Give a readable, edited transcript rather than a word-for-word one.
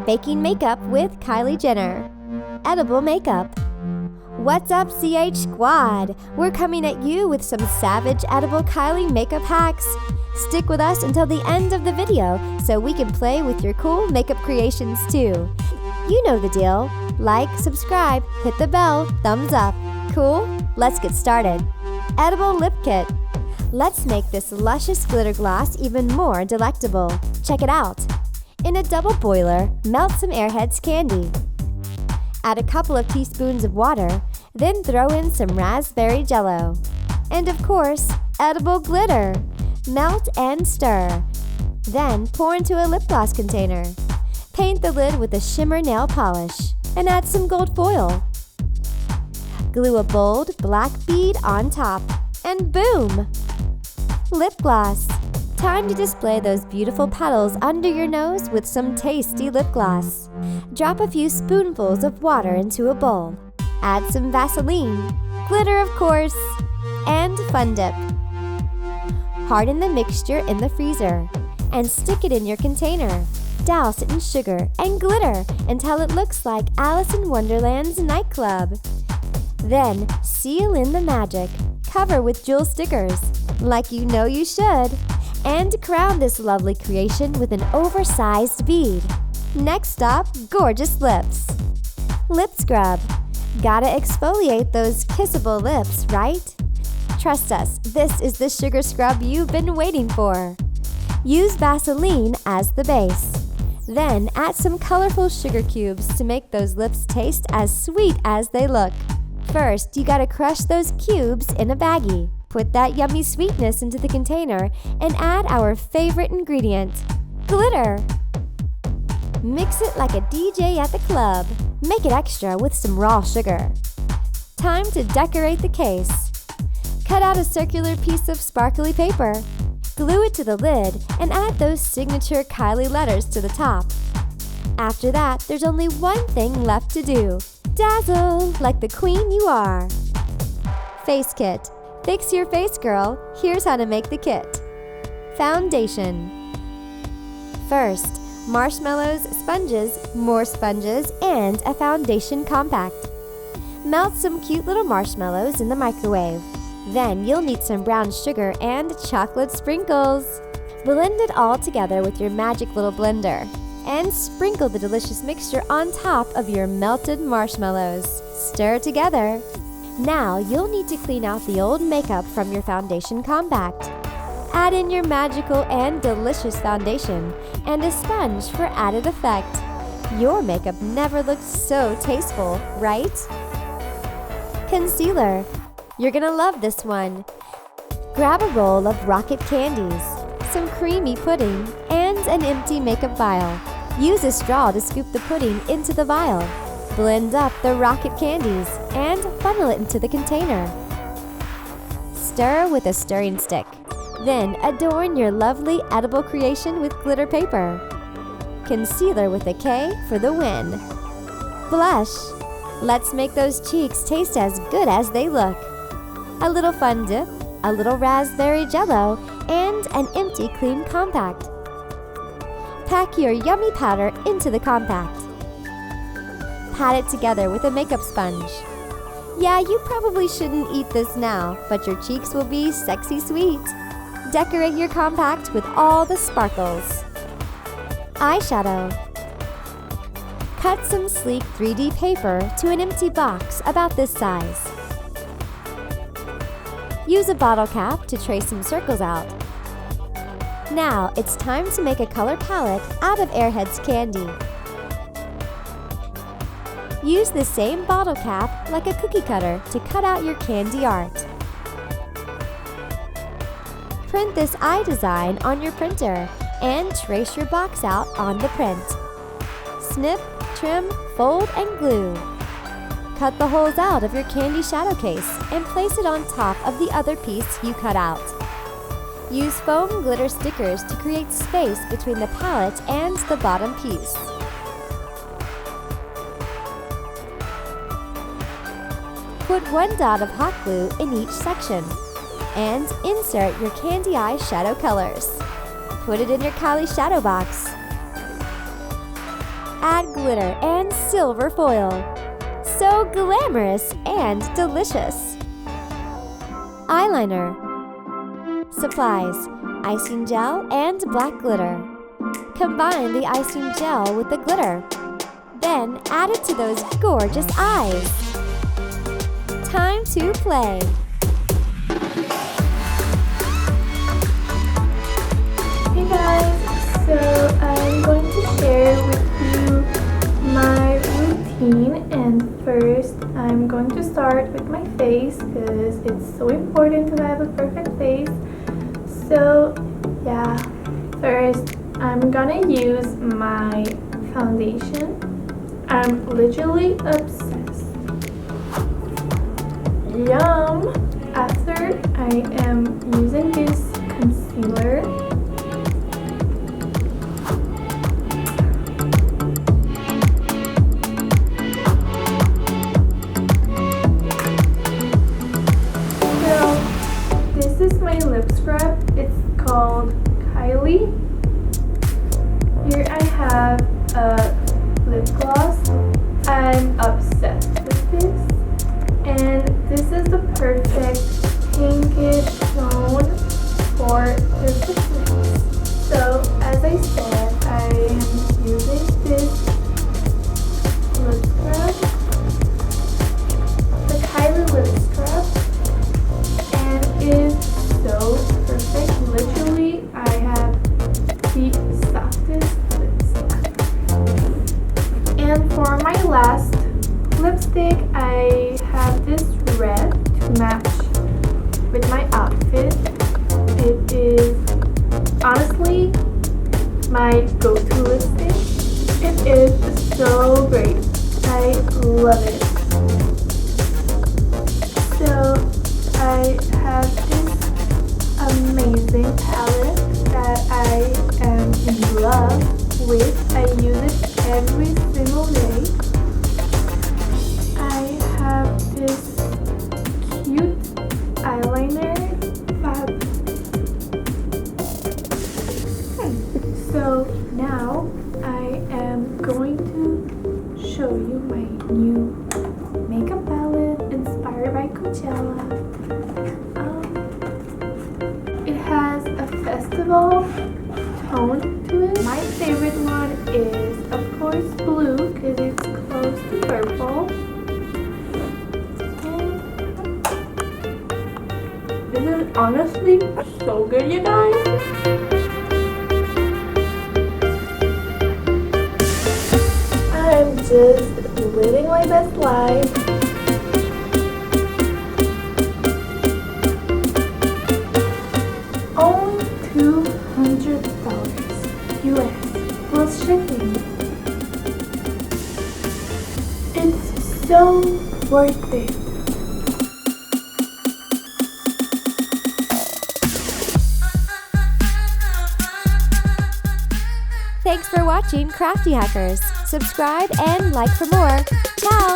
Baking makeup with Kylie Jenner. Edible makeup. What's up, CH Squad? We're coming at you with some savage edible Kylie makeup hacks. Stick with us until the end of the video so we can play with your cool makeup creations too. You know the deal. Like, subscribe, hit the bell, thumbs up. Cool? Let's get started. Edible lip kit. Let's make this luscious glitter gloss even more delectable. Check it out. In a double boiler, melt some Airheads candy. Add a couple of teaspoons of water, then throw in some raspberry jello. And of course, edible glitter. Melt and stir. Then pour into a lip gloss container. Paint the lid with a shimmer nail polish and add some gold foil. Glue a bold black bead on top and boom! Lip gloss. Time to display those beautiful petals under your nose with some tasty lip gloss. Drop a few spoonfuls of water into a bowl. Add some Vaseline, glitter of course, and Fun Dip. Harden the mixture in the freezer and stick it in your container. Douse it in sugar and glitter until it looks like Alice in Wonderland's nightclub. Then seal in the magic. Cover with jewel stickers, like you know you should. And crown this lovely creation with an oversized bead. Next stop, gorgeous lips. Lip scrub. Gotta exfoliate those kissable lips, right? Trust us, this is the sugar scrub you've been waiting for. Use Vaseline as the base. Then add some colorful sugar cubes to make those lips taste as sweet as they look. First, you gotta crush those cubes in a baggie. Put that yummy sweetness into the container and add our favorite ingredient, glitter. Mix it like a DJ at the club. Make it extra with some raw sugar. Time to decorate the case. Cut out a circular piece of sparkly paper. Glue it to the lid and add those signature Kylie letters to the top. After that, there's only one thing left to do. Dazzle like the queen you are. Face kit. Fix your face, girl. Here's how to make the kit. Foundation. First, marshmallows, sponges, more sponges, and a foundation compact. Melt some cute little marshmallows in the microwave. Then you'll need some brown sugar and chocolate sprinkles. Blend it all together with your magic little blender. And sprinkle the delicious mixture on top of your melted marshmallows. Stir together. Now you'll need to clean out the old makeup from your foundation compact. Add in your magical and delicious foundation and a sponge for added effect. Your makeup never looked so tasteful, right? Concealer. You're gonna love this one. Grab a roll of rocket candies, some creamy pudding, and an empty makeup vial. Use a straw to scoop the pudding into the vial. Blend up the rocket candies and funnel it into the container. Stir with a stirring stick. Then adorn your lovely edible creation with glitter paper. Concealer with a K for the win. Blush. Let's make those cheeks taste as good as they look. A little Fun Dip, a little raspberry jello, and an empty clean compact. Pack your yummy powder into the compact. Pat it together with a makeup sponge. Yeah, you probably shouldn't eat this now, but your cheeks will be sexy sweet. Decorate your compact with all the sparkles. Eyeshadow. Cut some sleek 3D paper to an empty box about this size. Use a bottle cap to trace some circles out. Now it's time to make a color palette out of Airheads candy. Use the same bottle cap like a cookie cutter to cut out your candy art. Print this eye design on your printer and trace your box out on the print. Snip, trim, fold, and glue. Cut the holes out of your candy shadow case and place it on top of the other piece you cut out. Use foam glitter stickers to create space between the palette and the bottom piece. Put one dot of hot glue in each section and insert your candy eye shadow colors. Put it in your Kylie shadow box. add glitter and silver foil. So glamorous and delicious. Eyeliner. Supplies: icing gel and black glitter. Combine the icing gel with the glitter. Then add it to those gorgeous eyes. Time to play. Hey guys, so I'm going to share with you my routine, and first I'm going to start with my face because it's so important to have a perfect face. So yeah, first I'm gonna use my foundation. I'm literally obsessed. Yum! After I am using this concealer. This is my lip scrub. It's called Kylie. Here I have a lip gloss. I'm obsessed with this. And this is the perfect pinkish tone for perfect lips. So as I said, I am using this lip scrub. The Kylie lip scrub. Is so perfect. Literally, I have the softest lips. And for my last lipstick, I have this red to match with my outfit. It is honestly my go-to lipstick. It is so great. I love it. So I have this amazing palette that I am in love with. I use it every single day. I have this cute eyeliner. So now I am going to show you my new makeup palette inspired by Coachella. It has a festival tone to it. My favorite one is, of course, blue because it's close to purple. And this is honestly so good, you guys. I'm just living my best life. Only $200 US plus shipping. It's so worth it. Thanks for watching Crafty Hackers. Subscribe and like for more. Ciao!